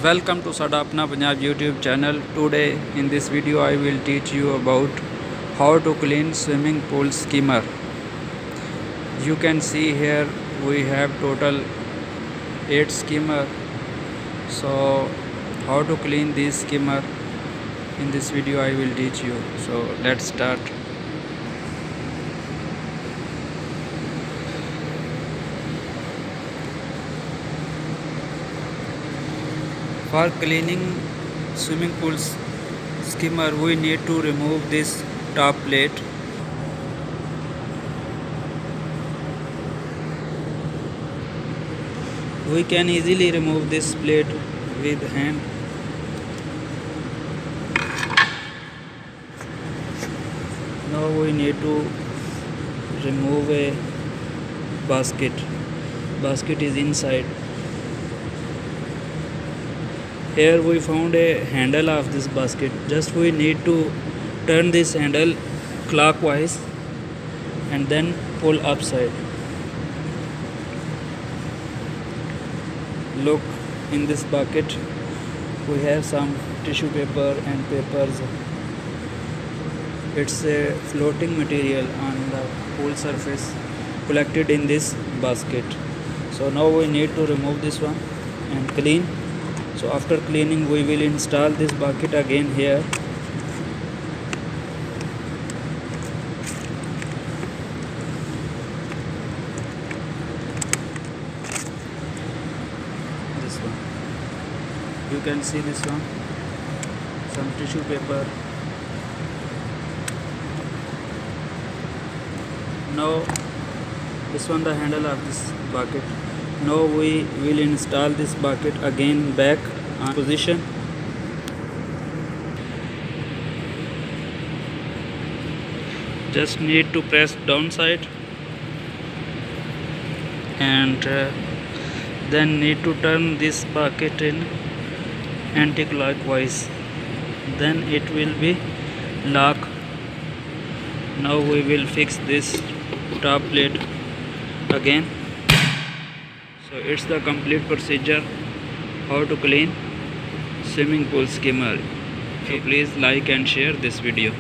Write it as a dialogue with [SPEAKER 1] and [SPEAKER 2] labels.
[SPEAKER 1] Welcome to Sada Apna Punjab YouTube channel. Today in this video I will teach you about how to clean swimming pool skimmer. You can see here we have total 8 skimmer. So how to clean this skimmer in this video I will teach you. So let's start. For cleaning swimming pool skimmer, we need to remove this top plate. We can easily remove this plate with hand. Now we need to remove a basket. Basket is inside. Here we found a handle of this basket. Just we need to turn this handle clockwise and then pull upside. Look, in this bucket we have some tissue paper and papers. It's a floating material on the pool surface collected in this basket. So now we need to remove this one and clean. So after cleaning we will install this bucket again here. This one. You can see this one. Some tissue paper. Now this one the handle of this bucket. Now we will install this bucket again back on position. Just need to press downside and then need to turn this bucket in anti-clockwise. Then it will be lock. Now we will fix this top plate again. So it's the complete procedure how to clean swimming pool skimmer. So please like and share this video.